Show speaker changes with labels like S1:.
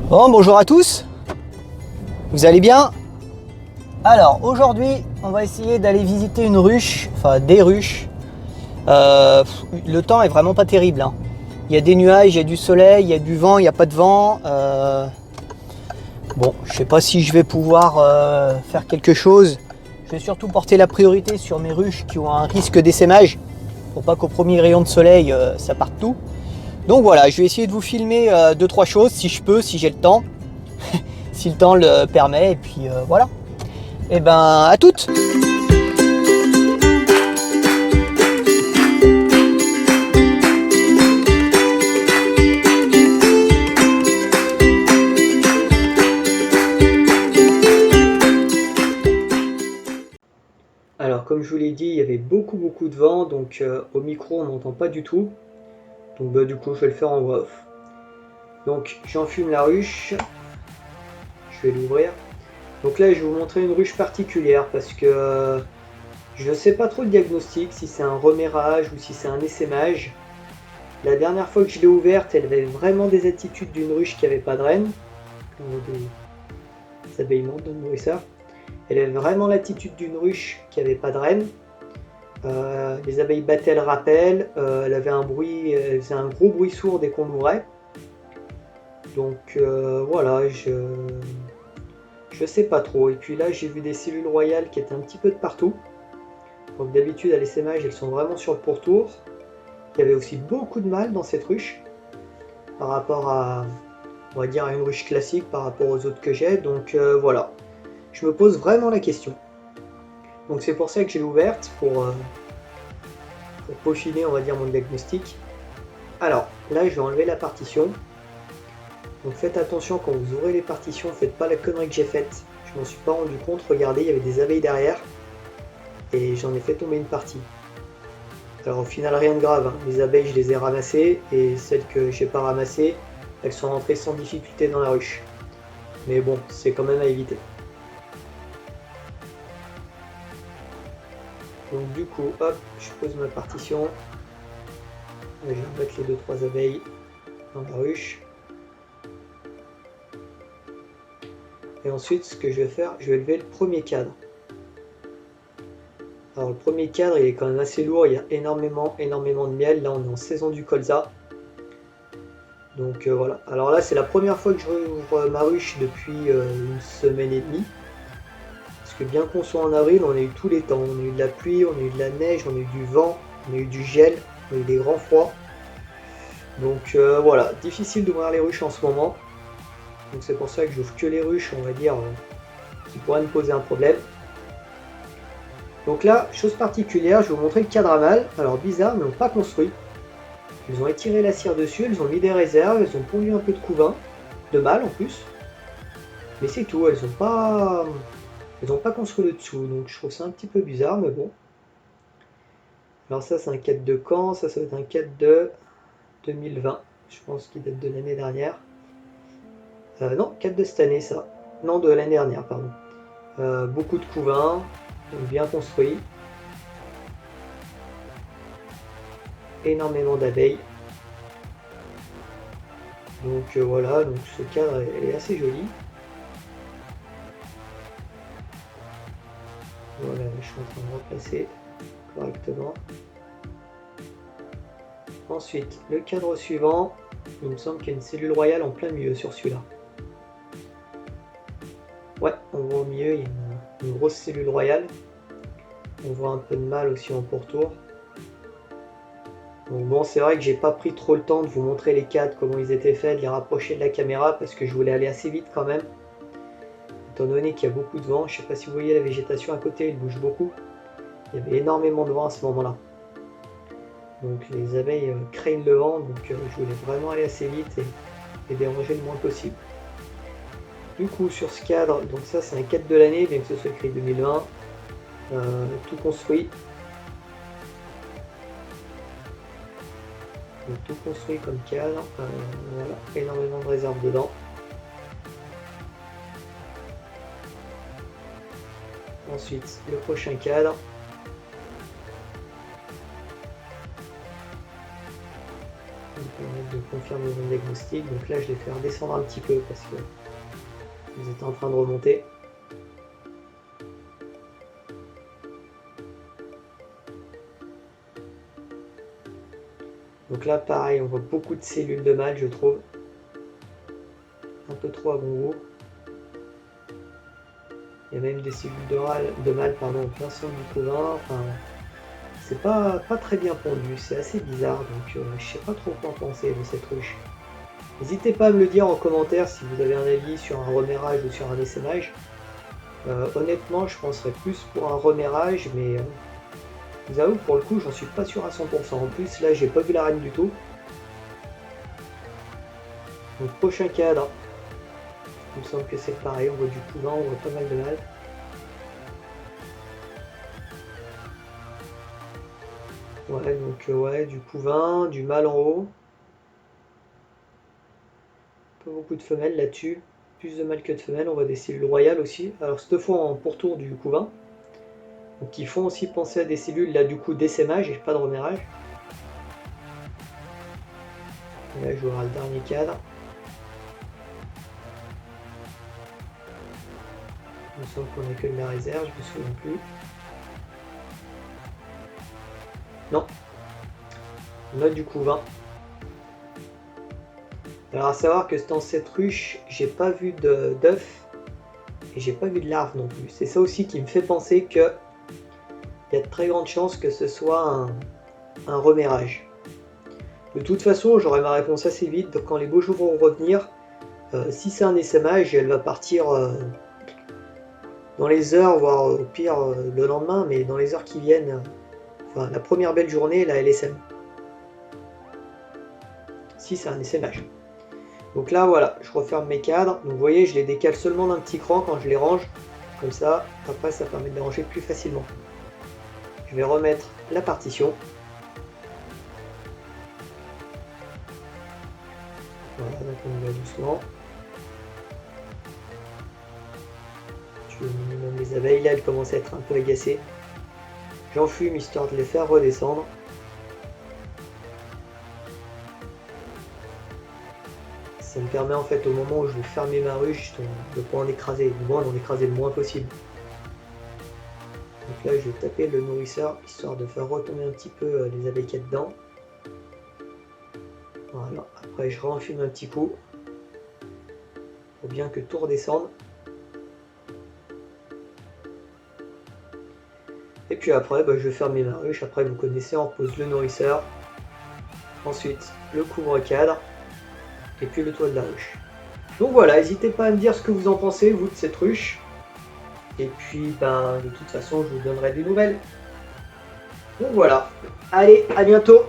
S1: Bon, bonjour à tous, vous allez bien? Alors aujourd'hui on va essayer d'aller visiter une ruche, enfin des ruches. Le temps est vraiment pas terrible, hein. Il y a des nuages, il y a du soleil, il y a du vent, il n'y a pas de vent. Bon, je sais pas si je vais pouvoir faire quelque chose. Je vais surtout porter la priorité sur mes ruches qui ont un risque d'essaimage pour pas qu'au premier rayon de soleil ça parte tout. Donc voilà, je vais essayer de vous filmer 2-3 choses si je peux, si j'ai le temps. Si le temps le permet, et puis voilà. Et ben à toutes. Alors comme je vous l'ai dit, il y avait beaucoup de vent, donc au micro on n'entend pas du tout. Donc du coup je vais le faire en voix off. Donc j'enfume la ruche, je vais l'ouvrir. Donc là je vais vous montrer une ruche particulière parce que je ne sais pas trop le diagnostic, si c'est un remérage ou si c'est un essaimage. La dernière fois que je l'ai ouverte, elle avait vraiment des attitudes d'une ruche qui n'avait pas de reine. Des abeillements de nourrisseurs. Elle avait vraiment l'attitude d'une ruche qui n'avait pas de reine. Les abeilles battaient le rappel, elle avait un bruit, elle faisait un gros bruit sourd dès qu'on l'ouvrait. Donc voilà, je sais pas trop. Et puis là j'ai vu des cellules royales qui étaient un petit peu de partout. Donc d'habitude à l'essaimage elles sont vraiment sur le pourtour. Il y avait aussi beaucoup de mâles dans cette ruche par rapport à, on va dire, à une ruche classique par rapport aux autres que j'ai. Donc voilà, je me pose vraiment la question. Donc c'est pour ça que j'ai ouverte pour peaufiner, on va dire, mon diagnostic. Alors là je vais enlever la partition. Donc faites attention quand vous ouvrez les partitions, faites pas la connerie que j'ai faite. Je m'en suis pas rendu compte, regardez, il y avait des abeilles derrière et j'en ai fait tomber une partie. Alors au final rien de grave, hein. Les abeilles je les ai ramassées et celles que j'ai pas ramassées, elles sont rentrées sans difficulté dans la ruche. Mais bon, c'est quand même à éviter. Donc du coup, hop, je pose ma partition. Je vais mettre les 2-3 abeilles dans la ruche. Et ensuite, ce que je vais faire, je vais lever le premier cadre. Alors le premier cadre, il est quand même assez lourd, il y a énormément de miel. Là, on est en saison du colza. Donc voilà. Alors là, c'est la première fois que je rouvre ma ruche depuis une semaine et demie. Parce que bien qu'on soit en avril, on a eu tous les temps. On a eu de la pluie, on a eu de la neige, on a eu du vent, on a eu du gel, on a eu des grands froids. Donc voilà, difficile d'ouvrir les ruches en ce moment. Donc c'est pour ça que j'ouvre que les ruches, on va dire, qui pourraient me poser un problème. Donc là, chose particulière, je vais vous montrer le cadre à mâle. Alors bizarre, ils ne l'ont pas construit. Ils ont étiré la cire dessus, ils ont mis des réserves, ils ont pondu un peu de couvain, de mâle en plus. Mais c'est tout, elles n'ont pas construit le dessous, donc je trouve ça un petit peu bizarre, mais bon. Alors ça c'est un cadre de Caen, ça va être un cadre de 2020, je pense qu'il date de l'année dernière. Non, cadre de cette année ça. Non, de l'année dernière, pardon. Beaucoup de couvain, donc bien construit. Énormément d'abeilles. Donc voilà, donc ce cadre est assez joli. Voilà, je suis en train de replacer correctement. Ensuite, le cadre suivant, il me semble qu'il y a une cellule royale en plein milieu sur celui-là. Ouais, on voit au milieu, il y a une grosse cellule royale. On voit un peu de mâle aussi en pourtour. Donc bon, c'est vrai que j'ai pas pris trop le temps de vous montrer les cadres, comment ils étaient faits, de les rapprocher de la caméra, parce que je voulais aller assez vite quand même. Étant donné qu'il y a beaucoup de vent, je sais pas si vous voyez la végétation à côté, elle bouge beaucoup. Il y avait énormément de vent à ce moment-là. Donc les abeilles craignent le vent, donc je voulais vraiment aller assez vite et déranger le moins possible. Du coup sur ce cadre, donc ça c'est un cadre de l'année, bien que ce soit écrit 2020, tout construit. Donc, tout construit comme cadre, voilà, énormément de réserves dedans. Ensuite le prochain cadre. Donc, on va de confirmer mon diagnostic. Donc là, je les fais redescendre un petit peu parce que ils étaient en train de remonter. Donc là, pareil, on voit beaucoup de cellules de mâle, je trouve. Un peu trop à bon goût. Il y a même des cellules de mâle en plein centre du couvain. Enfin, c'est pas très bien pondu, c'est assez bizarre. Donc je sais pas trop quoi en penser de cette ruche. N'hésitez pas à me le dire en commentaire si vous avez un avis sur un remérage ou sur un essaimage. Honnêtement, je penserais plus pour un remérage, mais je vous avoue, pour le coup, j'en suis pas sûr à 100%. En plus, là, j'ai pas vu la reine du tout. Donc, prochain cadre. Il me semble que c'est pareil. On voit du couvain, on voit pas mal de mâles. Ouais, donc, ouais, du couvain, du mâle en haut. Pas beaucoup de femelles là-dessus. Plus de mâles que de femelles. On voit des cellules royales aussi. Alors, cette fois en pourtour du couvain. Donc, ils font aussi penser à des cellules, là, du coup, d'essaimage et pas de remérage. Et là, je verrai le dernier cadre. Il me semble qu'on a que de la réserve, je me souviens plus. Non. On a du couvain. Alors à savoir que dans cette ruche, j'ai pas vu d'œufs et j'ai pas vu de larves non plus. C'est ça aussi qui me fait penser que il y a de très grandes chances que ce soit un remérage. De toute façon, j'aurai ma réponse assez vite. Donc quand les beaux jours vont revenir, si c'est un essaimage, elle va partir dans les heures, voire au pire le lendemain, mais dans les heures qui viennent, enfin la première belle journée, là elle essaime. Si c'est un essaimage. Donc là voilà, je referme mes cadres. Donc vous voyez, je les décale seulement d'un petit cran quand je les range. Comme ça, après ça permet de les ranger plus facilement. Je vais remettre la partition. Voilà, donc on y va doucement. Tu veux au minimum les abeilles, là elles commencent à être un peu agacées. J'enfume histoire de les faire redescendre. Ça me permet en fait au moment où je vais fermer ma ruche de ne pas en écraser, du moins d'en écraser le moins possible. Donc là je vais taper le nourrisseur histoire de faire retomber un petit peu les abeilles qu'il y a dedans. Voilà, après je renfume un petit coup pour bien que tout redescende. Et puis après je vais fermer ma ruche, après vous connaissez, on repose le nourrisseur, ensuite le couvre-cadre et puis le toit de la ruche. Donc voilà, n'hésitez pas à me dire ce que vous en pensez, vous, de cette ruche. Et puis, de toute façon, je vous donnerai des nouvelles. Donc voilà, allez, à bientôt!